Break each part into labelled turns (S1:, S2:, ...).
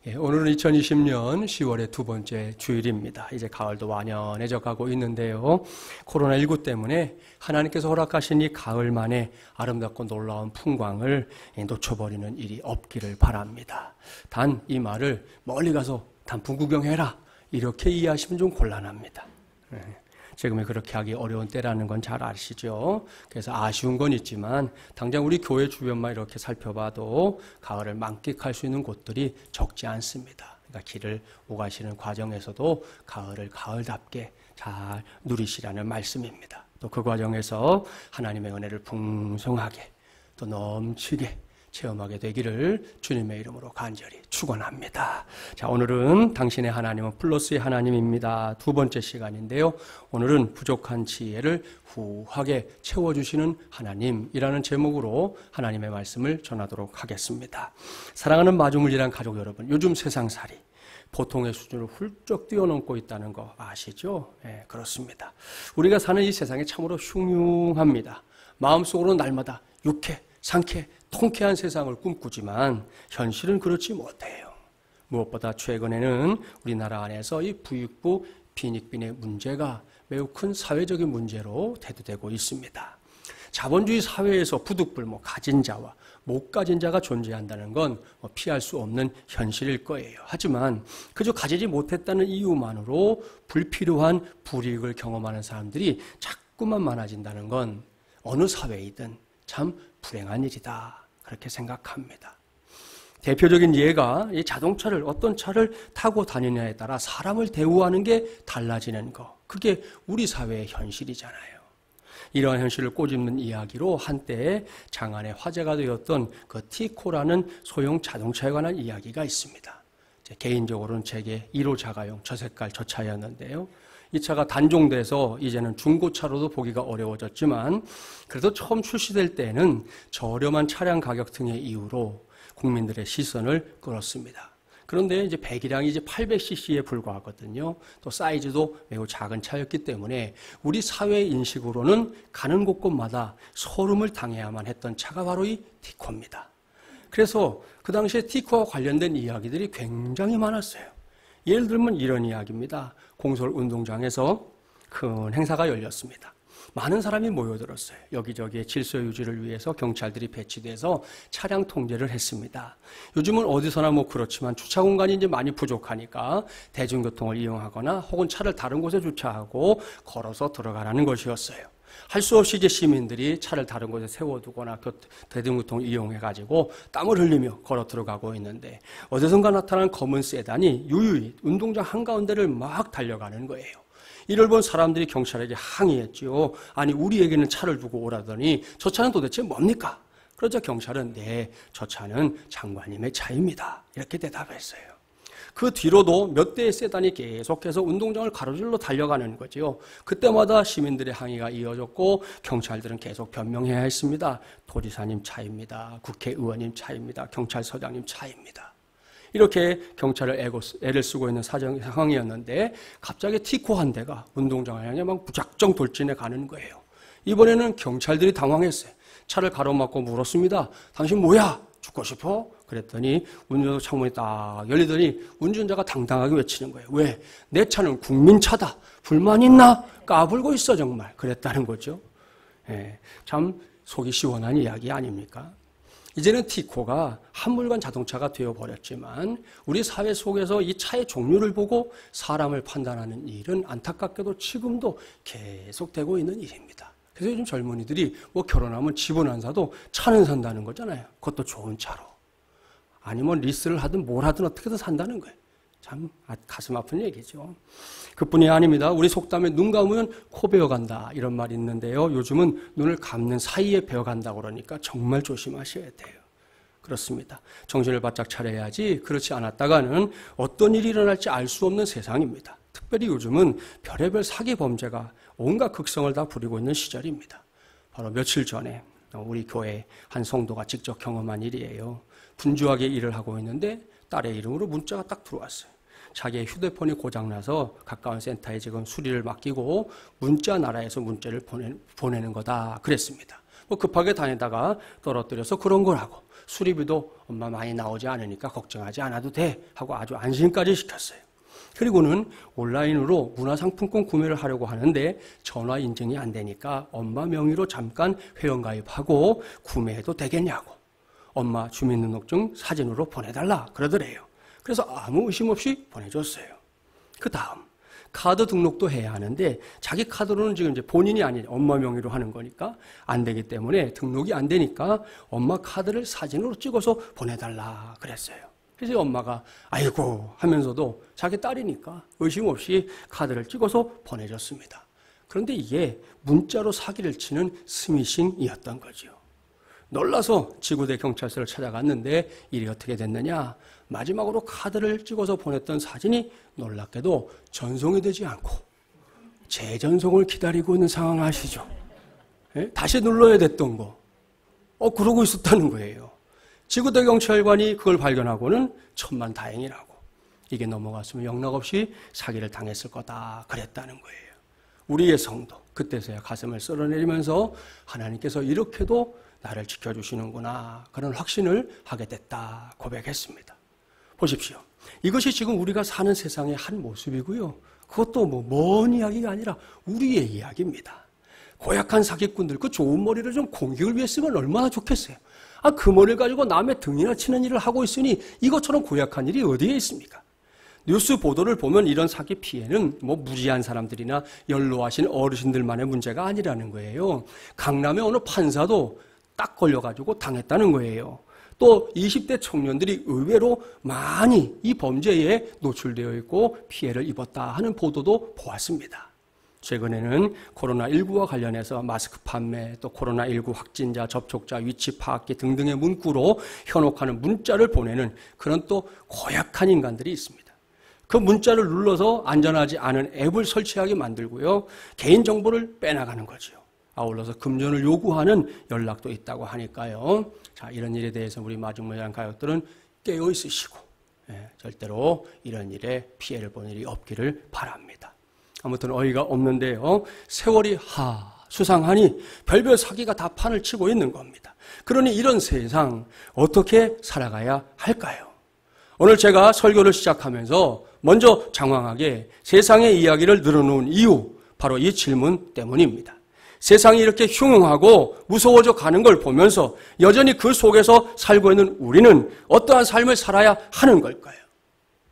S1: 오늘은 2020년 10월의 두 번째 주일입니다. 이제 가을도 완연해져 가고 있는데요. 코로나19 때문에 하나님께서 허락하신 이 가을만의 아름답고 놀라운 풍광을 놓쳐버리는 일이 없기를 바랍니다. 단 이 말을 멀리 가서 단풍 구경해라 이렇게 이해하시면 좀 곤란합니다. 지금에 그렇게 하기 어려운 때라는 건 잘 아시죠? 그래서 아쉬운 건 있지만 당장 우리 교회 주변만 이렇게 살펴봐도 가을을 만끽할 수 있는 곳들이 적지 않습니다. 그러니까 길을 오가시는 과정에서도 가을을 가을답게 잘 누리시라는 말씀입니다. 또 그 과정에서 하나님의 은혜를 풍성하게 또 넘치게 체험하게 되기를 주님의 이름으로 간절히 축원합니다. 자, 오늘은 당신의 하나님은 플러스의 하나님입니다. 두 번째 시간인데요. 오늘은 부족한 지혜를 후하게 채워주시는 하나님이라는 제목으로 하나님의 말씀을 전하도록 하겠습니다. 사랑하는 마주물이란 가족 여러분, 요즘 세상살이 보통의 수준을 훌쩍 뛰어넘고 있다는 거 아시죠? 네, 그렇습니다. 우리가 사는 이 세상이 참으로 흉흉합니다. 마음속으로 날마다 유쾌, 상쾌, 통쾌한 세상을 꿈꾸지만 현실은 그렇지 못해요. 무엇보다 최근에는 우리나라 안에서 이 부익부 빈익빈의 문제가 매우 큰 사회적인 문제로 대두되고 있습니다. 자본주의 사회에서 부득불 가진 자와 못 가진 자가 존재한다는 건 피할 수 없는 현실일 거예요. 하지만 그저 가지지 못했다는 이유만으로 불필요한 불이익을 경험하는 사람들이 자꾸만 많아진다는 건 어느 사회이든 참 불행한 일이다. 그렇게 생각합니다. 대표적인 예가 이 자동차를 어떤 차를 타고 다니느냐에 따라 사람을 대우하는 게 달라지는 거. 그게 우리 사회의 현실이잖아요. 이러한 현실을 꼬집는 이야기로 한때 장안의 화제가 되었던 그 티코라는 소형 자동차에 관한 이야기가 있습니다. 개인적으로는 제게 1호 자가용 저 색깔 저 차였는데요. 이 차가 단종돼서 이제는 중고차로도 보기가 어려워졌지만 그래도 처음 출시될 때는 저렴한 차량 가격 등의 이유로 국민들의 시선을 끌었습니다. 그런데 이제 배기량이 이제 800cc에 불과하거든요. 또 사이즈도 매우 작은 차였기 때문에 우리 사회 인식으로는 가는 곳곳마다 소름을 당해야만 했던 차가 바로 이 티코입니다. 그래서 그 당시에 티코와 관련된 이야기들이 굉장히 많았어요. 예를 들면 이런 이야기입니다. 공설 운동장에서 큰 행사가 열렸습니다. 많은 사람이 모여들었어요. 여기저기에 질서 유지를 위해서 경찰들이 배치돼서 차량 통제를 했습니다. 요즘은 어디서나 그렇지만 주차 공간이 이제 많이 부족하니까 대중교통을 이용하거나 혹은 차를 다른 곳에 주차하고 걸어서 들어가라는 것이었어요. 할 수 없이 이제 시민들이 차를 다른 곳에 세워두거나 대중교통을 이용해가지고 땀을 흘리며 걸어 들어가고 있는데 어디선가 나타난 검은 세단이 유유히 운동장 한가운데를 막 달려가는 거예요. 이를 본 사람들이 경찰에게 항의했죠. 아니 우리에게는 차를 두고 오라더니 저 차는 도대체 뭡니까? 그러자 경찰은 네, 저 차는 장관님의 차입니다. 이렇게 대답했어요. 그 뒤로도 몇 대의 세단이 계속해서 운동장을 가로질러 달려가는 거죠. 그때마다 시민들의 항의가 이어졌고 경찰들은 계속 변명해야 했습니다. 도지사님 차입니다. 국회의원님 차입니다. 경찰서장님 차입니다. 이렇게 경찰을 애를 쓰고 있는 상황이었는데 갑자기 티코 한 대가 운동장을 향해 막 무작정 돌진해 가는 거예요. 이번에는 경찰들이 당황했어요. 차를 가로막고 물었습니다. 당신 뭐야? 죽고 싶어? 그랬더니 운전석 창문이 딱 열리더니 운전자가 당당하게 외치는 거예요. 왜? 내 차는 국민차다. 불만 있나? 까불고 있어 정말. 그랬다는 거죠. 참 속이 시원한 이야기 아닙니까? 이제는 티코가 한물간 자동차가 되어버렸지만 우리 사회 속에서 이 차의 종류를 보고 사람을 판단하는 일은 안타깝게도 지금도 계속되고 있는 일입니다. 그래서 요즘 젊은이들이 결혼하면 집은 안 사도 차는 산다는 거잖아요. 그것도 좋은 차로. 아니면 리스를 하든 뭘 하든 어떻게든 산다는 거예요. 참 가슴 아픈 얘기죠. 그뿐이 아닙니다. 우리 속담에 눈 감으면 코 베어간다 이런 말이 있는데요. 요즘은 눈을 감는 사이에 베어간다고 그러니까 정말 조심하셔야 돼요. 그렇습니다. 정신을 바짝 차려야지 그렇지 않았다가는 어떤 일이 일어날지 알 수 없는 세상입니다. 특별히 요즘은 별의별 사기 범죄가 온갖 극성을 다 부리고 있는 시절입니다. 바로 며칠 전에 우리 교회 한 성도가 직접 경험한 일이에요. 분주하게 일을 하고 있는데 딸의 이름으로 문자가 딱 들어왔어요. 자기의 휴대폰이 고장나서 가까운 센터에 지금 수리를 맡기고 문자 나라에서 문자를 보내는 거다 그랬습니다. 급하게 다니다가 떨어뜨려서 그런 거라고. 수리비도 엄마 많이 나오지 않으니까 걱정하지 않아도 돼 하고 아주 안심까지 시켰어요. 그리고는 온라인으로 문화상품권 구매를 하려고 하는데 전화 인증이 안 되니까 엄마 명의로 잠깐 회원가입하고 구매해도 되겠냐고. 엄마 주민등록증 사진으로 보내달라 그러더래요. 그래서 아무 의심 없이 보내줬어요. 그 다음 카드 등록도 해야 하는데 자기 카드로는 지금 이제 본인이 아닌 엄마 명의로 하는 거니까 안 되기 때문에 등록이 안 되니까 엄마 카드를 사진으로 찍어서 보내달라 그랬어요. 그래서 엄마가 아이고 하면서도 자기 딸이니까 의심 없이 카드를 찍어서 보내줬습니다. 그런데 이게 문자로 사기를 치는 스미싱이었던 거죠. 놀라서 지구대 경찰서를 찾아갔는데 일이 어떻게 됐느냐. 마지막으로 카드를 찍어서 보냈던 사진이 놀랍게도 전송이 되지 않고 재전송을 기다리고 있는 상황 아시죠? 예? 다시 눌러야 됐던 거. 그러고 있었다는 거예요. 지구대 경찰관이 그걸 발견하고는 천만다행이라고. 이게 넘어갔으면 영락없이 사기를 당했을 거다 그랬다는 거예요. 우리의 성도 그때서야 가슴을 쓸어내리면서 하나님께서 이렇게도 나를 지켜주시는구나 그런 확신을 하게 됐다 고백했습니다. 보십시오. 이것이 지금 우리가 사는 세상의 한 모습이고요. 그것도 먼 이야기가 아니라 우리의 이야기입니다. 고약한 사기꾼들 그 좋은 머리를 좀 공격을 위해 쓰면 얼마나 좋겠어요. 그 머리를 가지고 남의 등이나 치는 일을 하고 있으니 이것처럼 고약한 일이 어디에 있습니까? 뉴스 보도를 보면 이런 사기 피해는 무지한 사람들이나 연로하신 어르신들만의 문제가 아니라는 거예요. 강남의 어느 판사도 딱 걸려가지고 당했다는 거예요. 또 20대 청년들이 의외로 많이 이 범죄에 노출되어 있고 피해를 입었다 하는 보도도 보았습니다. 최근에는 코로나19와 관련해서 마스크 판매, 또 코로나19 확진자, 접촉자, 위치 파악기 등등의 문구로 현혹하는 문자를 보내는 그런 또 고약한 인간들이 있습니다. 그 문자를 눌러서 안전하지 않은 앱을 설치하게 만들고요. 개인정보를 빼나가는 거죠. 아울러서 금전을 요구하는 연락도 있다고 하니까요. 자, 이런 일에 대해서 우리 마중무장 가족들은 깨어 있으시고 절대로 이런 일에 피해를 보는 일이 없기를 바랍니다. 아무튼 어이가 없는데요. 세월이 수상하니 별별 사기가 다 판을 치고 있는 겁니다. 그러니 이런 세상 어떻게 살아가야 할까요? 오늘 제가 설교를 시작하면서 먼저 장황하게 세상의 이야기를 늘어놓은 이유 바로 이 질문 때문입니다. 세상이 이렇게 흉흉하고 무서워져 가는 걸 보면서 여전히 그 속에서 살고 있는 우리는 어떠한 삶을 살아야 하는 걸까요?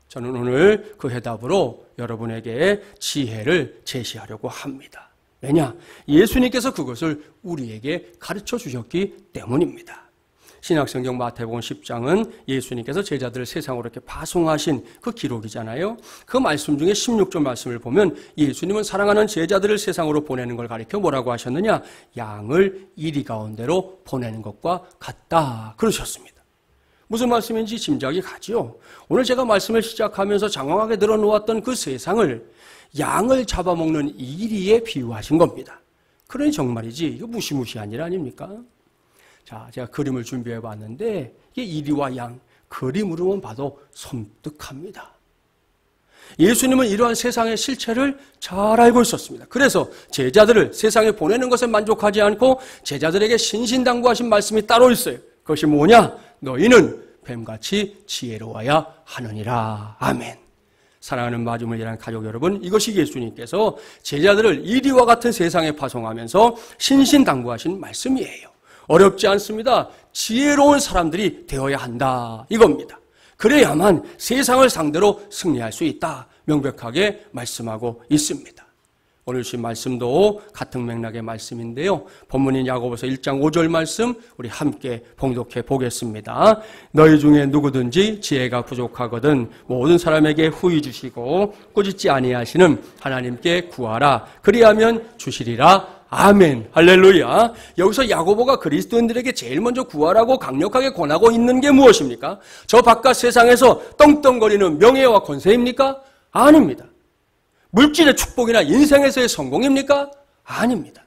S1: 저는 오늘 그 해답으로 여러분에게 지혜를 제시하려고 합니다. 왜냐? 예수님께서 그것을 우리에게 가르쳐 주셨기 때문입니다. 신약성경 마태복음 10장은 예수님께서 제자들을 세상으로 이렇게 파송하신 그 기록이잖아요. 그 말씀 중에 16절 말씀을 보면 예수님은 사랑하는 제자들을 세상으로 보내는 걸 가리켜 뭐라고 하셨느냐? 양을 이리 가운데로 보내는 것과 같다 그러셨습니다. 무슨 말씀인지 짐작이 가지요. 오늘 제가 말씀을 시작하면서 장황하게 늘어놓았던 그 세상을 양을 잡아먹는 이리에 비유하신 겁니다. 그러니 정말이지 이거 무시무시한 일 아닙니까? 자, 제가 그림을 준비해 봤는데 이게 이리와 양, 그림으로만 봐도 섬뜩합니다. 예수님은 이러한 세상의 실체를 잘 알고 있었습니다. 그래서 제자들을 세상에 보내는 것에 만족하지 않고 제자들에게 신신당부하신 말씀이 따로 있어요. 그것이 뭐냐? 너희는 뱀같이 지혜로워야 하느니라. 아멘. 사랑하는 마중물이라는 가족 여러분, 이것이 예수님께서 제자들을 이리와 같은 세상에 파송하면서 신신당부하신 말씀이에요. 어렵지 않습니다. 지혜로운 사람들이 되어야 한다 이겁니다. 그래야만 세상을 상대로 승리할 수 있다 명백하게 말씀하고 있습니다. 오늘 주신 말씀도 같은 맥락의 말씀인데요. 본문인 야고보서 1장 5절 말씀 우리 함께 봉독해 보겠습니다. 너희 중에 누구든지 지혜가 부족하거든 모든 사람에게 후히 주시고 꾸짖지 아니하시는 하나님께 구하라. 그리하면 주시리라. 아멘. 할렐루야. 여기서 야고보가 그리스도인들에게 제일 먼저 구하라고 강력하게 권하고 있는 게 무엇입니까? 저 바깥 세상에서 떵떵거리는 명예와 권세입니까? 아닙니다. 물질의 축복이나 인생에서의 성공입니까? 아닙니다.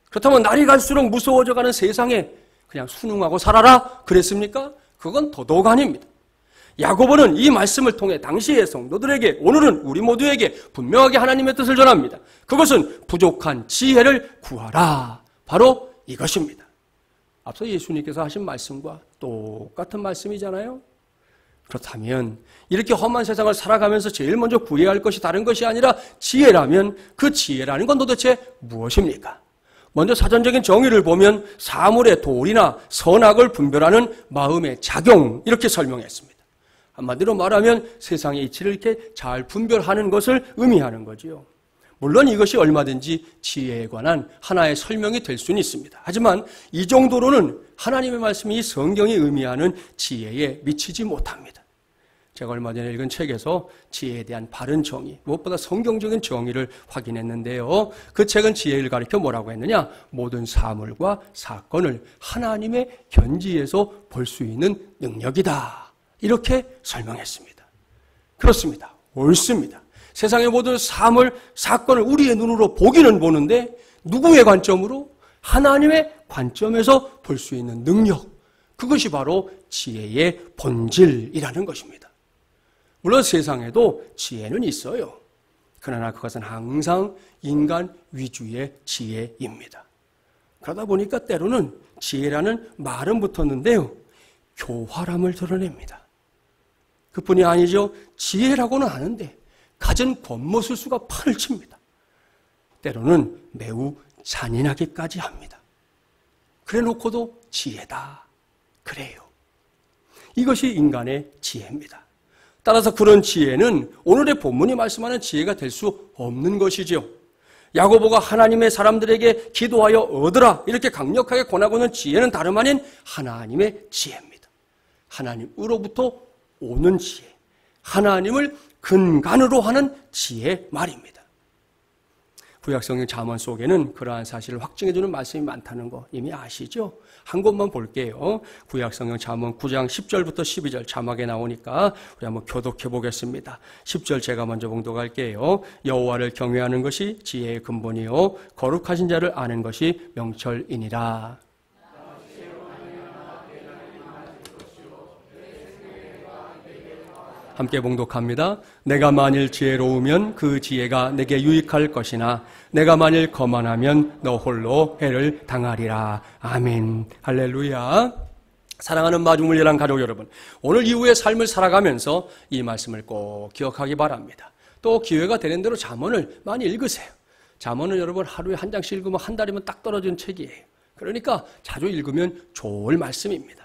S1: 그렇다면 날이 갈수록 무서워져가는 세상에 그냥 순응하고 살아라 그랬습니까? 그건 더더욱 아닙니다. 야고보는 이 말씀을 통해 당시의 성도들에게, 오늘은 우리 모두에게 분명하게 하나님의 뜻을 전합니다. 그것은 부족한 지혜를 구하라. 바로 이것입니다. 앞서 예수님께서 하신 말씀과 똑같은 말씀이잖아요. 그렇다면 이렇게 험한 세상을 살아가면서 제일 먼저 구해야 할 것이 다른 것이 아니라 지혜라면 그 지혜라는 건 도대체 무엇입니까? 먼저 사전적인 정의를 보면 사물의 도리나 선악을 분별하는 마음의 작용, 이렇게 설명했습니다. 한마디로 말하면 세상의 이치를 이렇게 잘 분별하는 것을 의미하는 거지요. 물론 이것이 얼마든지 지혜에 관한 하나의 설명이 될 수는 있습니다. 하지만 이 정도로는 하나님의 말씀이 이 성경이 의미하는 지혜에 미치지 못합니다. 제가 얼마 전에 읽은 책에서 지혜에 대한 바른 정의, 무엇보다 성경적인 정의를 확인했는데요. 그 책은 지혜를 가리켜 뭐라고 했느냐? 모든 사물과 사건을 하나님의 견지에서 볼 수 있는 능력이다. 이렇게 설명했습니다. 그렇습니다. 옳습니다. 세상의 모든 사물, 사건을 우리의 눈으로 보기는 보는데 누구의 관점으로? 하나님의 관점에서 볼 수 있는 능력. 그것이 바로 지혜의 본질이라는 것입니다. 물론 세상에도 지혜는 있어요. 그러나 그것은 항상 인간 위주의 지혜입니다. 그러다 보니까 때로는 지혜라는 말은 붙었는데요. 교활함을 드러냅니다. 그뿐이 아니죠. 지혜라고는 하는데 갖은 겉모술수가 판을 칩니다. 때로는 매우 잔인하기까지 합니다. 그래 놓고도 지혜다. 그래요. 이것이 인간의 지혜입니다. 따라서 그런 지혜는 오늘의 본문이 말씀하는 지혜가 될 수 없는 것이지요. 야고보가 하나님의 사람들에게 기도하여 얻으라 이렇게 강력하게 권하고는 지혜는 다름 아닌 하나님의 지혜입니다. 하나님으로부터 오는 지혜, 하나님을 근간으로 하는 지혜 말입니다. 구약성경 잠언 속에는 그러한 사실을 확증해주는 말씀이 많다는 거 이미 아시죠? 한 곳만 볼게요. 구약성경 잠언 9장 10절부터 12절 자막에 나오니까 우리 한번 교독해 보겠습니다. 10절 제가 먼저 봉독할게요. 여호와를 경외하는 것이 지혜의 근본이요 거룩하신 자를 아는 것이 명철이니라. 함께 봉독합니다. 내가 만일 지혜로우면 그 지혜가 내게 유익할 것이나 내가 만일 거만하면 너 홀로 해를 당하리라. 아멘. 할렐루야. 사랑하는 마중물리랑 가족 여러분, 오늘 이후의 삶을 살아가면서 이 말씀을 꼭 기억하기 바랍니다. 또 기회가 되는 대로 잠언을 많이 읽으세요. 잠언은 여러분 하루에 한 장씩 읽으면 한 달이면 딱 떨어지는 책이에요. 그러니까 자주 읽으면 좋을 말씀입니다.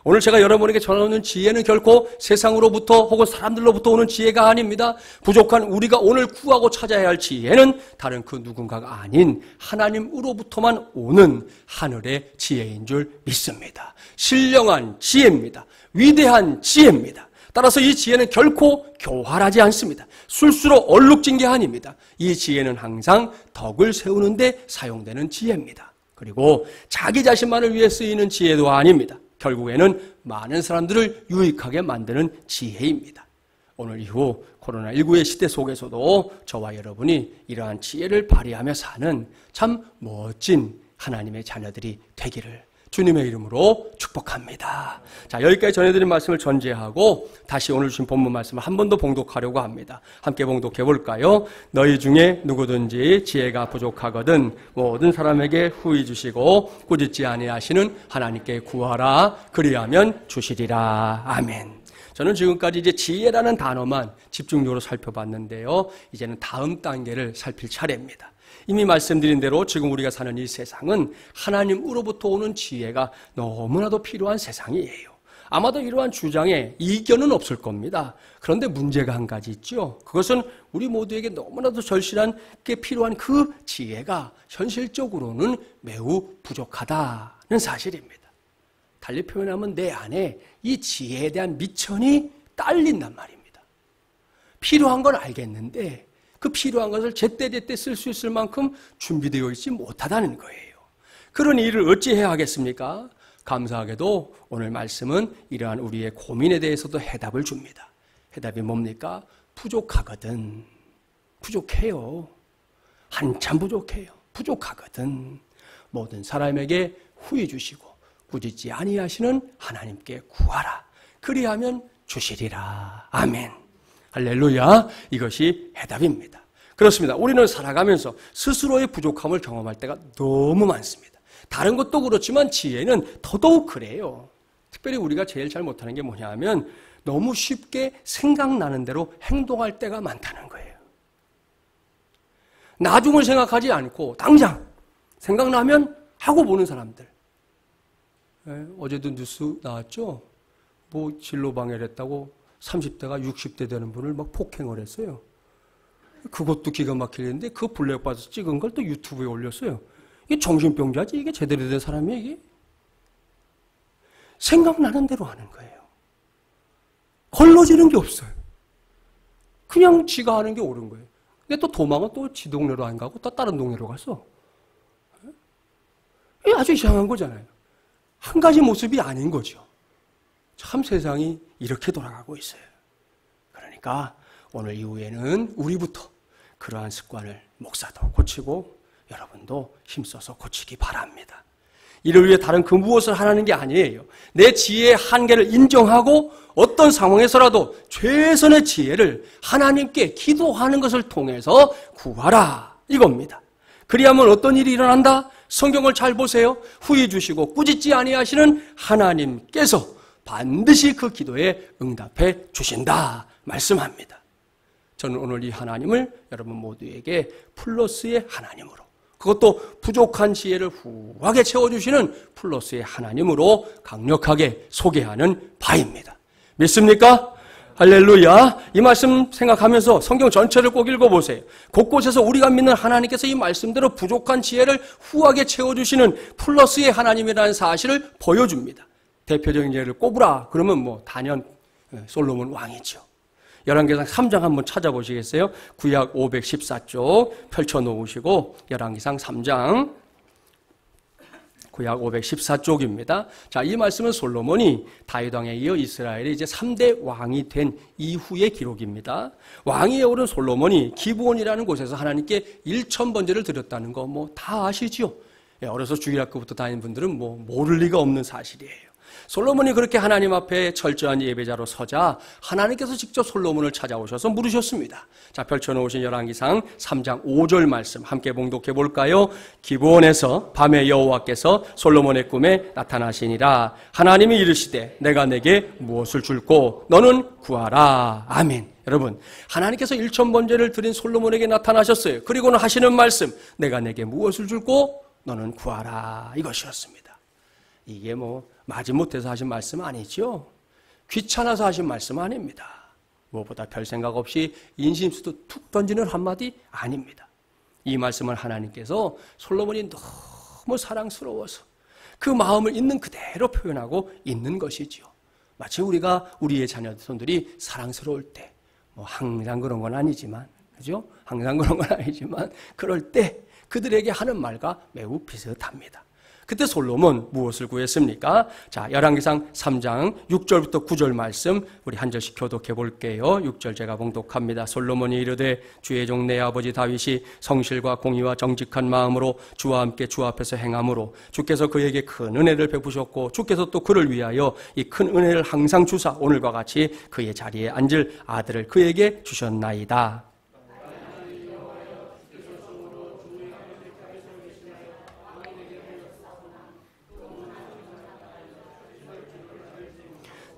S1: 오늘 제가 여러분에게 전하는 지혜는 결코 세상으로부터 혹은 사람들로부터 오는 지혜가 아닙니다. 부족한 우리가 오늘 구하고 찾아야 할 지혜는 다른 그 누군가가 아닌 하나님으로부터만 오는 하늘의 지혜인 줄 믿습니다. 신령한 지혜입니다. 위대한 지혜입니다. 따라서 이 지혜는 결코 교활하지 않습니다. 술수로 얼룩진 게 아닙니다. 이 지혜는 항상 덕을 세우는 데 사용되는 지혜입니다. 그리고 자기 자신만을 위해 쓰이는 지혜도 아닙니다. 결국에는 많은 사람들을 유익하게 만드는 지혜입니다. 오늘 이후 코로나19의 시대 속에서도 저와 여러분이 이러한 지혜를 발휘하며 사는 참 멋진 하나님의 자녀들이 되기를 주님의 이름으로 축복합니다. 자, 여기까지 전해드린 말씀을 전제하고 다시 오늘 주신 본문 말씀을 한 번 더 봉독하려고 합니다. 함께 봉독해 볼까요? 너희 중에 누구든지 지혜가 부족하거든 모든 사람에게 후히 주시고 꾸짖지 아니하시는 하나님께 구하라. 그리하면 주시리라. 아멘. 저는 지금까지 이제 지혜라는 단어만 집중적으로 살펴봤는데요. 이제는 다음 단계를 살필 차례입니다. 이미 말씀드린 대로 지금 우리가 사는 이 세상은 하나님으로부터 오는 지혜가 너무나도 필요한 세상이에요. 아마도 이러한 주장에 이견은 없을 겁니다. 그런데 문제가 한 가지 있죠. 그것은 우리 모두에게 너무나도 절실한 게 필요한 그 지혜가 현실적으로는 매우 부족하다는 사실입니다. 달리 표현하면 내 안에 이 지혜에 대한 미천이 딸린단 말입니다. 필요한 건 알겠는데 그 필요한 것을 제때제때 쓸 수 있을 만큼 준비되어 있지 못하다는 거예요. 그런 일을 어찌해야 하겠습니까? 감사하게도 오늘 말씀은 이러한 우리의 고민에 대해서도 해답을 줍니다. 해답이 뭡니까? 부족하거든. 부족해요. 한참 부족해요. 부족하거든. 모든 사람에게 후히 주시고 꾸짖지 아니하시는 하나님께 구하라. 그리하면 주시리라. 아멘. 할렐루야. 이것이 해답입니다. 그렇습니다. 우리는 살아가면서 스스로의 부족함을 경험할 때가 너무 많습니다. 다른 것도 그렇지만 지혜는 더더욱 그래요. 특별히 우리가 제일 잘 못하는 게 뭐냐 하면 너무 쉽게 생각나는 대로 행동할 때가 많다는 거예요. 나중을 생각하지 않고 당장 생각나면 하고 보는 사람들. 어제도 뉴스 나왔죠? 뭐 진로방해를 했다고 30대가 60대 되는 분을 막 폭행을 했어요. 그것도 기가 막히는데 그 블랙박스 찍은 걸 또 유튜브에 올렸어요. 이게 정신병자지? 이게 제대로 된 사람이야 이게? 생각나는 대로 하는 거예요. 걸러지는 게 없어요. 그냥 지가 하는 게 옳은 거예요. 근데 또 도망은 또 지 동네로 안 가고 또 다른 동네로 갔어. 이게 아주 이상한 거잖아요. 한 가지 모습이 아닌 거죠. 참 세상이 이렇게 돌아가고 있어요. 그러니까 오늘 이후에는 우리부터 그러한 습관을 목사도 고치고 여러분도 힘써서 고치기 바랍니다. 이를 위해 다른 그 무엇을 하라는 게 아니에요. 내 지혜의 한계를 인정하고 어떤 상황에서라도 최선의 지혜를 하나님께 기도하는 것을 통해서 구하라 이겁니다. 그리하면 어떤 일이 일어난다? 성경을 잘 보세요. 후히 주시고 꾸짖지 아니하시는 하나님께서 반드시 그 기도에 응답해 주신다 말씀합니다. 저는 오늘 이 하나님을 여러분 모두에게 플러스의 하나님으로, 그것도 부족한 지혜를 후하게 채워주시는 플러스의 하나님으로 강력하게 소개하는 바입니다. 믿습니까? 할렐루야. 이 말씀 생각하면서 성경 전체를 꼭 읽어보세요. 곳곳에서 우리가 믿는 하나님께서 이 말씀대로 부족한 지혜를 후하게 채워주시는 플러스의 하나님이라는 사실을 보여줍니다. 대표적인 예를 꼽으라 그러면 뭐 단연 솔로몬 왕이죠. 열왕기상 3장 한번 찾아보시겠어요? 구약 514쪽 펼쳐놓으시고 열왕기상 3장 구약 514쪽입니다. 자, 이 말씀은 솔로몬이 다윗 왕에 이어 이스라엘의 이제 3대 왕이 된 이후의 기록입니다. 왕위에 오른 솔로몬이 기브온이라는 곳에서 하나님께 1000번제를 드렸다는 거 뭐 다 아시죠? 어려서 주일학교부터 다닌 분들은 뭐 모를 리가 없는 사실이에요. 솔로몬이 그렇게 하나님 앞에 철저한 예배자로 서자 하나님께서 직접 솔로몬을 찾아오셔서 물으셨습니다. 자, 펼쳐놓으신 열왕기상 3장 5절 말씀 함께 봉독해 볼까요? 기브온에서 밤에 여호와께서 솔로몬의 꿈에 나타나시니라. 하나님이 이르시되 내가 내게 무엇을 줄꼬 너는 구하라. 아멘. 여러분, 하나님께서 1000번제를 드린 솔로몬에게 나타나셨어요. 그리고는 하시는 말씀, 내가 내게 무엇을 줄꼬 너는 구하라. 이것이었습니다. 이게 뭐 마지못해서 하신 말씀 아니죠? 귀찮아서 하신 말씀 아닙니다. 무엇보다 별 생각 없이 인심수도 툭 던지는 한마디 아닙니다. 이 말씀을 하나님께서 솔로몬이 너무 사랑스러워서 그 마음을 있는 그대로 표현하고 있는 것이죠. 마치 우리가 우리의 자녀들이 사랑스러울 때, 뭐 항상 그런 건 아니지만, 그죠? 항상 그런 건 아니지만, 그럴 때 그들에게 하는 말과 매우 비슷합니다. 그때 솔로몬 무엇을 구했습니까? 자, 열왕기상 3장 6절부터 9절 말씀 우리 한 절씩 교독해 볼게요. 6절 제가 봉독합니다. 솔로몬이 이르되 주의 종 내 아버지 다윗이 성실과 공의와 정직한 마음으로 주와 함께 주 앞에서 행함으로 주께서 그에게 큰 은혜를 베푸셨고 주께서 또 그를 위하여 이 큰 은혜를 항상 주사 오늘과 같이 그의 자리에 앉을 아들을 그에게 주셨나이다.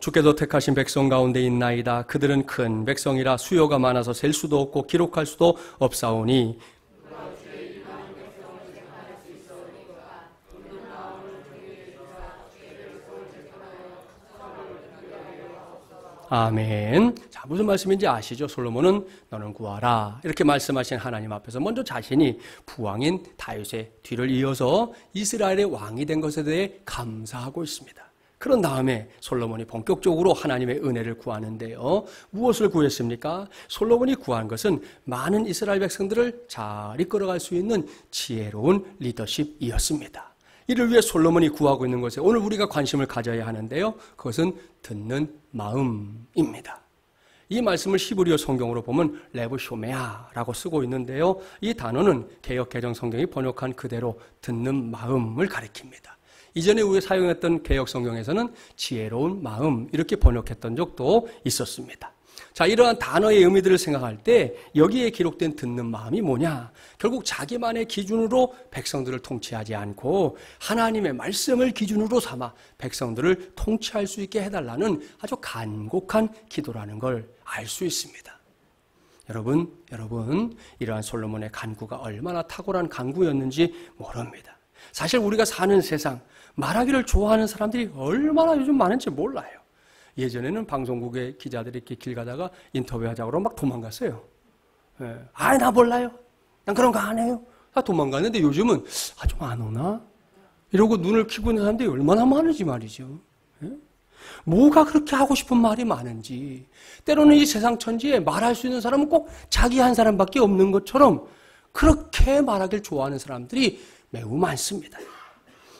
S1: 주께서 택하신 백성 가운데 있나이다. 그들은 큰 백성이라 수요가 많아서 셀 수도 없고 기록할 수도 없사오니 아멘. 자, 무슨 말씀인지 아시죠? 솔로몬은 너는 구하라 이렇게 말씀하신 하나님 앞에서 먼저 자신이 부왕인 다윗의 뒤를 이어서 이스라엘의 왕이 된 것에 대해 감사하고 있습니다. 그런 다음에 솔로몬이 본격적으로 하나님의 은혜를 구하는데요. 무엇을 구했습니까? 솔로몬이 구한 것은 많은 이스라엘 백성들을 잘 이끌어갈 수 있는 지혜로운 리더십이었습니다. 이를 위해 솔로몬이 구하고 있는 것에 오늘 우리가 관심을 가져야 하는데요. 그것은 듣는 마음입니다. 이 말씀을 히브리어 성경으로 보면 레브쇼메아라고 쓰고 있는데요. 이 단어는 개역 개정 성경이 번역한 그대로 듣는 마음을 가리킵니다. 이전에 우리가 사용했던 개역 성경에서는 지혜로운 마음 이렇게 번역했던 적도 있었습니다. 자, 이러한 단어의 의미들을 생각할 때 여기에 기록된 듣는 마음이 뭐냐? 결국 자기만의 기준으로 백성들을 통치하지 않고 하나님의 말씀을 기준으로 삼아 백성들을 통치할 수 있게 해달라는 아주 간곡한 기도라는 걸 알 수 있습니다. 여러분, 이러한 솔로몬의 간구가 얼마나 탁월한 간구였는지 모릅니다. 사실 우리가 사는 세상, 말하기를 좋아하는 사람들이 얼마나 요즘 많은지 몰라요. 예전에는 방송국의 기자들이 이렇게 길 가다가 인터뷰하자고 그러면 막 도망갔어요. 나 몰라요. 난 그런 거 안 해요. 다 도망갔는데 요즘은 좀 안 오나? 이러고 눈을 키고 있는 사람들이 얼마나 많은지 말이죠. 뭐가 그렇게 하고 싶은 말이 많은지, 때로는 이 세상 천지에 말할 수 있는 사람은 꼭 자기 한 사람밖에 없는 것처럼 그렇게 말하길 좋아하는 사람들이 매우 많습니다.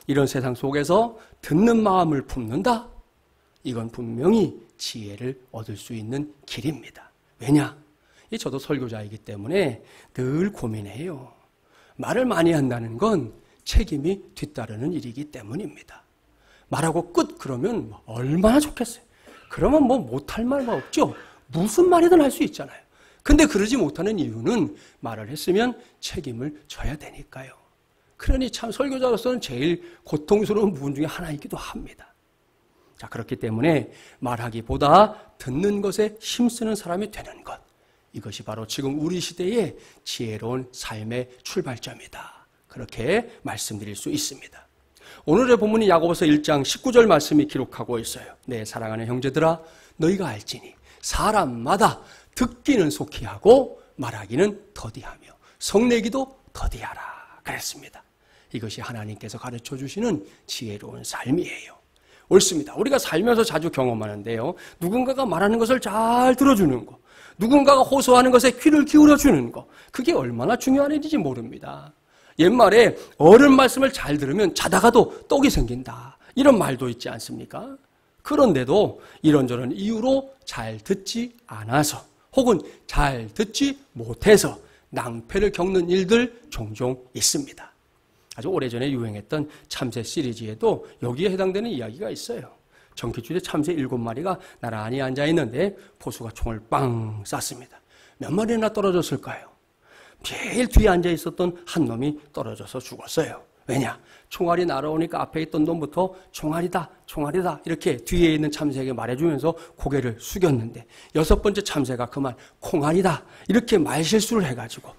S1: 이런 세상 속에서 듣는 마음을 품는다? 이건 분명히 지혜를 얻을 수 있는 길입니다. 왜냐? 저도 설교자이기 때문에 늘 고민해요. 말을 많이 한다는 건 책임이 뒤따르는 일이기 때문입니다. 말하고 끝 그러면 얼마나 좋겠어요. 그러면 못할 말만 없죠. 무슨 말이든 할 수 있잖아요. 근데 그러지 못하는 이유는 말을 했으면 책임을 져야 되니까요. 그러니 참 설교자로서는 제일 고통스러운 부분 중에 하나이기도 합니다. 자, 그렇기 때문에 말하기보다 듣는 것에 힘쓰는 사람이 되는 것, 이것이 바로 지금 우리 시대의 지혜로운 삶의 출발점이다. 그렇게 말씀드릴 수 있습니다. 오늘의 본문이 야고보서 1장 19절 말씀이 기록하고 있어요. 내 사랑하는 형제들아, 너희가 알지니 사람마다 듣기는 속히 하고 말하기는 더디하며 성내기도 더디하라 그랬습니다. 이것이 하나님께서 가르쳐 주시는 지혜로운 삶이에요. 옳습니다. 우리가 살면서 자주 경험하는데요. 누군가가 말하는 것을 잘 들어주는 거, 누군가가 호소하는 것에 귀를 기울여주는 거, 그게 얼마나 중요한 일인지 모릅니다. 옛말에 어른 말씀을 잘 들으면 자다가도 떡이 생긴다, 이런 말도 있지 않습니까? 그런데도 이런저런 이유로 잘 듣지 않아서 혹은 잘 듣지 못해서 낭패를 겪는 일들 종종 있습니다. 아주 오래전에 유행했던 참새 시리즈에도 여기에 해당되는 이야기가 있어요. 정기줄에 참새 7마리가 나란히 앉아있는데 포수가 총을 빵 쐈습니다. 몇 마리나 떨어졌을까요? 제일 뒤에 앉아있었던 한 놈이 떨어져서 죽었어요. 왜냐? 총알이 날아오니까 앞에 있던 놈부터 총알이다, 총알이다 이렇게 뒤에 있는 참새에게 말해주면서 고개를 숙였는데 6번째 참새가 그만 콩알이다 이렇게 말실수를 해가지고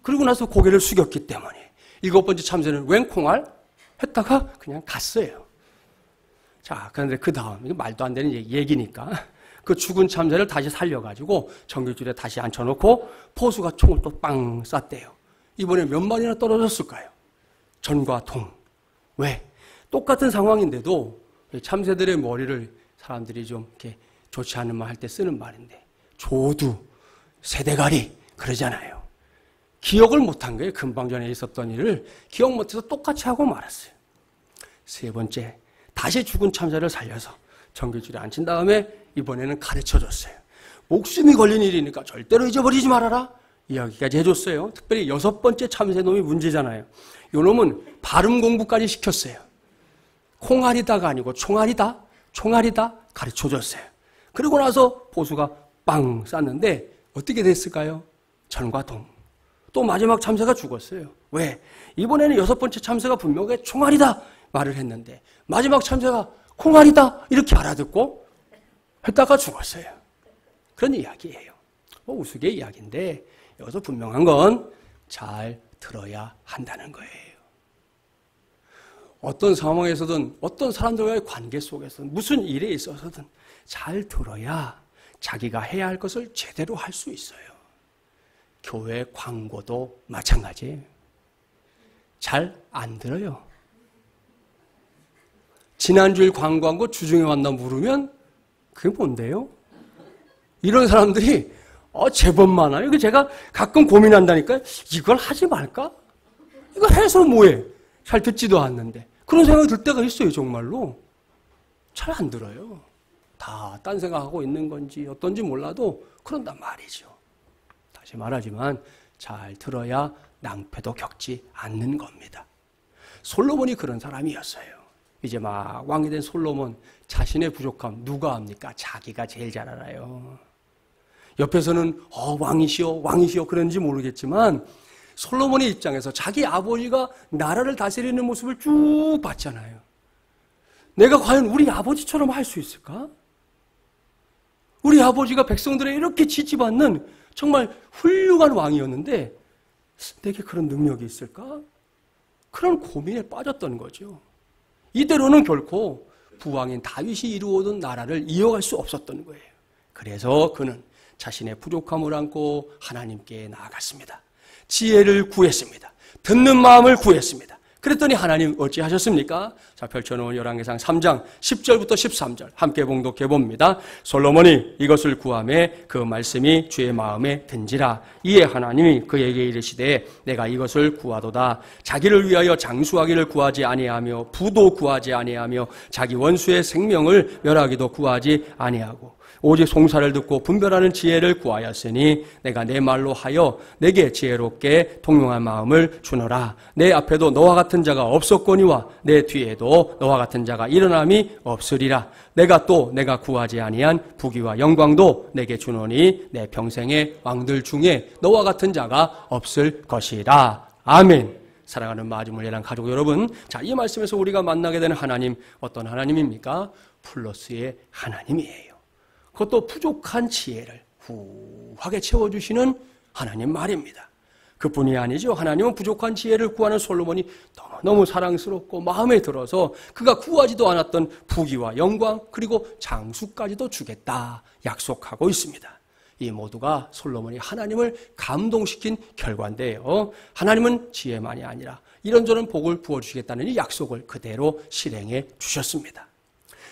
S1: 그리고 나서 고개를 숙였기 때문에 7번째 참새는 웬 콩알? 했다가 그냥 갔어요. 자, 그런데 그 다음, 이게 말도 안 되는 얘기니까 그 죽은 참새를 다시 살려가지고 전기줄에 다시 앉혀놓고 포수가 총을 또 빵 쐈대요. 이번에 몇 마리나 떨어졌을까요? 전과 동. 왜? 똑같은 상황인데도 참새들의 머리를 사람들이 좀 이렇게 좋지 않은 말 할 때 쓰는 말인데, 조두, 세대가리 그러잖아요. 기억을 못한 거예요. 금방 전에 있었던 일을 기억 못해서 똑같이 하고 말았어요. 3번째, 다시 죽은 참새를 살려서 전기줄에 앉힌 다음에 이번에는 가르쳐줬어요. 목숨이 걸린 일이니까 절대로 잊어버리지 말아라 이야기까지 해줬어요. 특별히 6번째 참새놈이 문제잖아요. 요놈은 발음 공부까지 시켰어요. 콩알이다가 아니고 총알이다, 총알이다 가르쳐줬어요. 그리고 나서 보수가 빵 쐈는데 어떻게 됐을까요? 전과 동. 또 마지막 참새가 죽었어요. 왜? 이번에는 6번째 참새가 분명히 총알이다 말을 했는데 마지막 참새가 콩알이다 이렇게 알아듣고 했다가 죽었어요. 그런 이야기예요. 우스개 이야기인데 여기서 분명한 건 잘 들어야 한다는 거예요. 어떤 상황에서든 어떤 사람들과의 관계 속에서든 무슨 일에 있어서든 잘 들어야 자기가 해야 할 것을 제대로 할 수 있어요. 교회 광고도 마찬가지예요. 잘 안 들어요. 지난주일 광고한 거 주중에 왔나 물으면 그게 뭔데요? 이런 사람들이 제법 많아요. 제가 가끔 고민한다니까요. 이걸 하지 말까? 이거 해서 뭐해? 잘 듣지도 않는데. 그런 생각이 들 때가 있어요, 정말로. 잘 안 들어요. 다 딴 생각하고 있는 건지 어떤지 몰라도 그런단 말이죠. 다시 말하지만 잘 들어야 낭패도 겪지 않는 겁니다. 솔로몬이 그런 사람이었어요. 이제 막 왕이 된 솔로몬 자신의 부족함 누가 압니까? 자기가 제일 잘 알아요. 옆에서는 왕이시여 왕이시여 그런지 모르겠지만 솔로몬의 입장에서 자기 아버지가 나라를 다스리는 모습을 쭉 봤잖아요. 내가 과연 우리 아버지처럼 할 수 있을까? 우리 아버지가 백성들에 이렇게 지지받는 정말 훌륭한 왕이었는데 내게 그런 능력이 있을까? 그런 고민에 빠졌던 거죠. 이대로는 결코 부왕인 다윗이 이루어둔 나라를 이어갈 수 없었던 거예요. 그래서 그는 자신의 부족함을 안고 하나님께 나아갔습니다. 지혜를 구했습니다. 듣는 마음을 구했습니다. 그랬더니 하나님 어찌하셨습니까? 자, 펼쳐놓은 열왕기상 3장 10절부터 13절 함께 봉독해 봅니다. 솔로몬이 이것을 구하매 그 말씀이 주의 마음에 든지라. 이에 하나님이 그에게 이르시되 내가 이것을 구하도다. 자기를 위하여 장수하기를 구하지 아니하며 부도 구하지 아니하며 자기 원수의 생명을 멸하기도 구하지 아니하고 오직 송사를 듣고 분별하는 지혜를 구하였으니 내가 내 말로 하여 내게 지혜롭게 통용한 마음을 주노라. 내 앞에도 너와 같은 자가 없었거니와 내 뒤에도 너와 같은 자가 일어남이 없으리라. 내가 구하지 아니한 부귀와 영광도 내게 주노니 내 평생의 왕들 중에 너와 같은 자가 없을 것이라. 아멘. 사랑하는 마지막 예랑 가족 여러분, 자, 이 말씀에서 우리가 만나게 되는 하나님, 어떤 하나님입니까? 플러스의 하나님이에요. 그것도 부족한 지혜를 후하게 채워주시는 하나님 말입니다. 그뿐이 아니죠. 하나님은 부족한 지혜를 구하는 솔로몬이 너무 사랑스럽고 마음에 들어서 그가 구하지도 않았던 부귀와 영광 그리고 장수까지도 주겠다 약속하고 있습니다. 이 모두가 솔로몬이 하나님을 감동시킨 결과인데요. 하나님은 지혜만이 아니라 이런저런 복을 부어주시겠다는 이 약속을 그대로 실행해 주셨습니다.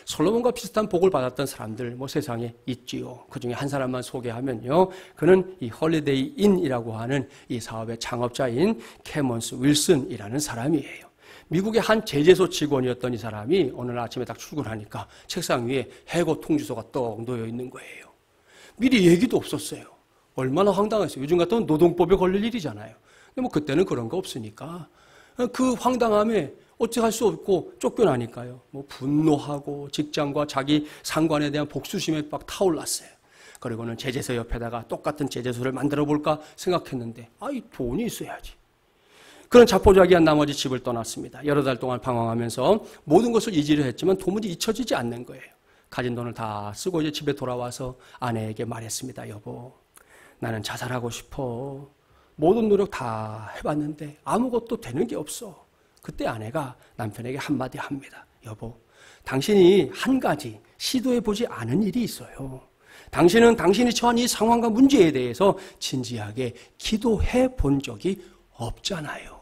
S1: 솔로몬과 비슷한 복을 받았던 사람들 세상에 있지요. 그중에 한 사람만 소개하면요. 그는 이 홀리데이 인이라고 하는 이 사업의 창업자인 캐먼스 윌슨이라는 사람이에요. 미국의 한 제재소 직원이었던 이 사람이 오늘 아침에 딱 출근하니까 책상 위에 해고 통지서가 떡 놓여 있는 거예요. 미리 얘기도 없었어요. 얼마나 황당했어요. 요즘 같으면 노동법에 걸릴 일이잖아요. 근데 그때는 그런 거 없으니까 그 황당함에 어찌할 수 없고 쫓겨나니까요. 분노하고 직장과 자기 상관에 대한 복수심에 막 타올랐어요. 그리고는 제재소 옆에다가 똑같은 제재소를 만들어 볼까 생각했는데 이 돈이 있어야지. 그런 자포자기한 나머지 집을 떠났습니다. 여러 달 동안 방황하면서 모든 것을 잊으려 했지만 도무지 잊혀지지 않는 거예요. 가진 돈을 다 쓰고 이제 집에 돌아와서 아내에게 말했습니다. 여보, 나는 자살하고 싶어. 모든 노력 다 해봤는데 아무것도 되는 게 없어. 그때 아내가 남편에게 한마디 합니다. 여보, 당신이 한 가지 시도해보지 않은 일이 있어요. 당신은 당신이 처한 이 상황과 문제에 대해서 진지하게 기도해 본 적이 없잖아요.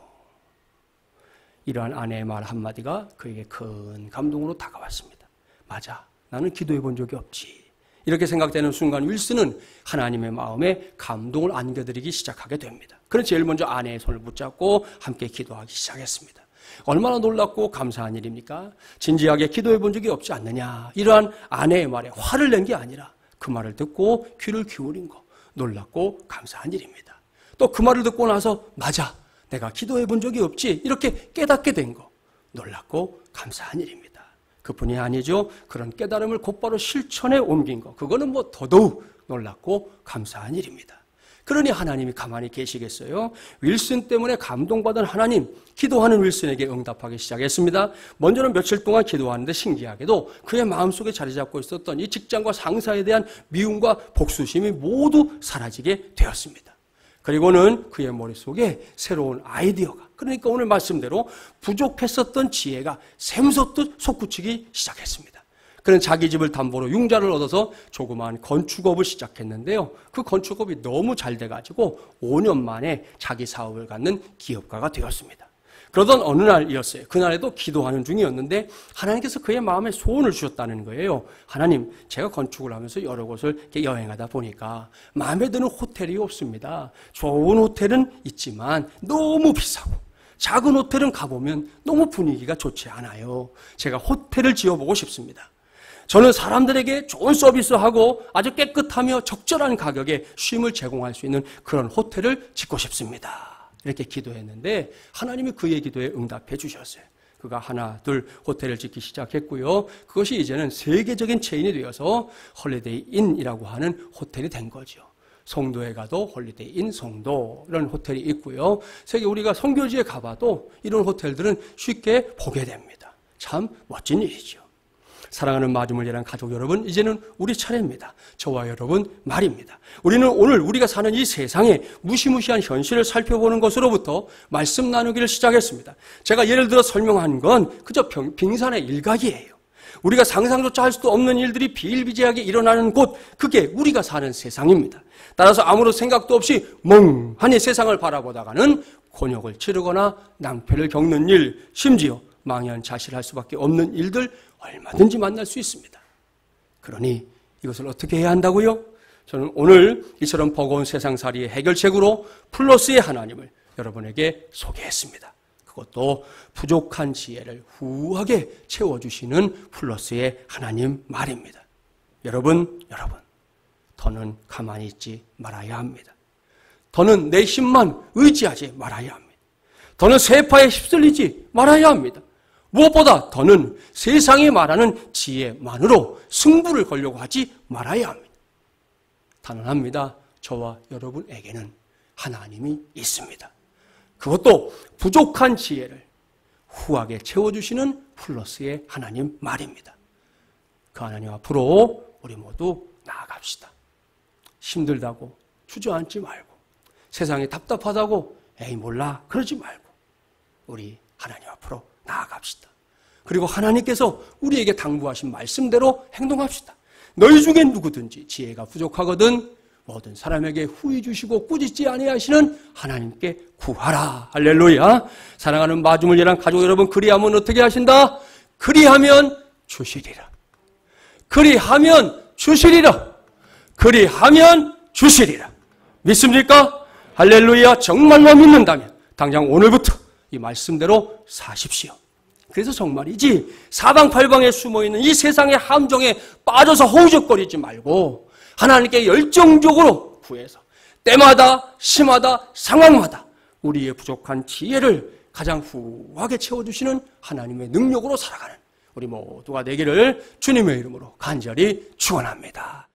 S1: 이러한 아내의 말 한마디가 그에게 큰 감동으로 다가왔습니다. 맞아, 나는 기도해 본 적이 없지. 이렇게 생각되는 순간 윌슨은 하나님의 마음에 감동을 안겨드리기 시작하게 됩니다. 그래서 제일 먼저 아내의 손을 붙잡고 함께 기도하기 시작했습니다. 얼마나 놀랍고 감사한 일입니까? 진지하게 기도해 본 적이 없지 않느냐. 이러한 아내의 말에 화를 낸 게 아니라 그 말을 듣고 귀를 기울인 거 놀랍고 감사한 일입니다. 또 그 말을 듣고 나서 맞아, 내가 기도해 본 적이 없지. 이렇게 깨닫게 된 거 놀랍고 감사한 일입니다. 그뿐이 아니죠. 그런 깨달음을 곧바로 실천에 옮긴 거 그거는 더더욱 놀랍고 감사한 일입니다. 그러니 하나님이 가만히 계시겠어요? 윌슨 때문에 감동받은 하나님, 기도하는 윌슨에게 응답하기 시작했습니다. 먼저는 며칠 동안 기도하는데 신기하게도 그의 마음속에 자리 잡고 있었던 이 직장과 상사에 대한 미움과 복수심이 모두 사라지게 되었습니다. 그리고는 그의 머릿속에 새로운 아이디어가, 그러니까 오늘 말씀대로 부족했었던 지혜가 샘솟듯 솟구치기 시작했습니다. 그는 자기 집을 담보로 융자를 얻어서 조그마한 건축업을 시작했는데요. 그 건축업이 너무 잘 돼가지고 5년 만에 자기 사업을 갖는 기업가가 되었습니다. 그러던 어느 날이었어요. 그날에도 기도하는 중이었는데 하나님께서 그의 마음에 소원을 주셨다는 거예요. 하나님, 제가 건축을 하면서 여러 곳을 이렇게 여행하다 보니까 마음에 드는 호텔이 없습니다. 좋은 호텔은 있지만 너무 비싸고 작은 호텔은 가보면 너무 분위기가 좋지 않아요. 제가 호텔을 지어보고 싶습니다. 저는 사람들에게 좋은 서비스하고 아주 깨끗하며 적절한 가격에 쉼을 제공할 수 있는 그런 호텔을 짓고 싶습니다. 이렇게 기도했는데 하나님이 그의 기도에 응답해 주셨어요. 그가 하나, 둘 호텔을 짓기 시작했고요. 그것이 이제는 세계적인 체인이 되어서 홀리데이 인이라고 하는 호텔이 된 거죠. 송도에 가도 홀리데이 인 송도 이런 호텔이 있고요. 세계 우리가 선교지에 가봐도 이런 호텔들은 쉽게 보게 됩니다. 참 멋진 일이죠. 사랑하는 마중을 위한 가족 여러분, 이제는 우리 차례입니다. 저와 여러분 말입니다. 우리는 오늘 우리가 사는 이 세상의 무시무시한 현실을 살펴보는 것으로부터 말씀 나누기를 시작했습니다. 제가 예를 들어 설명한 건 그저 빙산의 일각이에요. 우리가 상상조차 할 수도 없는 일들이 비일비재하게 일어나는 곳, 그게 우리가 사는 세상입니다. 따라서 아무런 생각도 없이 멍하니 세상을 바라보다가는 곤욕을 치르거나 낭패를 겪는 일, 심지어 망연자실할 수밖에 없는 일들 얼마든지 만날 수 있습니다. 그러니 이것을 어떻게 해야 한다고요? 저는 오늘 이처럼 버거운 세상살이의 해결책으로 플러스의 하나님을 여러분에게 소개했습니다. 그것도 부족한 지혜를 후하게 채워주시는 플러스의 하나님 말입니다. 여러분, 더는 가만히 있지 말아야 합니다. 더는 내 힘만 의지하지 말아야 합니다. 더는 세파에 휩쓸리지 말아야 합니다. 무엇보다 더는 세상이 말하는 지혜만으로 승부를 걸려고 하지 말아야 합니다. 단언합니다. 저와 여러분에게는 하나님이 있습니다. 그것도 부족한 지혜를 후하게 채워주시는 플러스의 하나님 말입니다. 그 하나님 앞으로 우리 모두 나아갑시다. 힘들다고 주저앉지 말고, 세상이 답답하다고 에이 몰라 그러지 말고 우리 하나님 앞으로 나아갑시다. 그리고 하나님께서 우리에게 당부하신 말씀대로 행동합시다. 너희 중에 누구든지 지혜가 부족하거든 모든 사람에게 후히 주시고 꾸짖지 아니하시는 하나님께 구하라. 할렐루야. 사랑하는 마중을 위한 가족 여러분, 그리하면 어떻게 하신다? 그리하면 주시리라. 그리하면 주시리라. 그리하면 주시리라. 믿습니까? 할렐루야. 정말로 믿는다면 당장 오늘부터 이 말씀대로 사십시오. 그래서 정말이지 사방팔방에 숨어있는 이 세상의 함정에 빠져서 허우적거리지 말고 하나님께 열정적으로 구해서 때마다 시마다 상황마다 우리의 부족한 지혜를 가장 후하게 채워주시는 하나님의 능력으로 살아가는 우리 모두가 되기를 주님의 이름으로 간절히 축원합니다.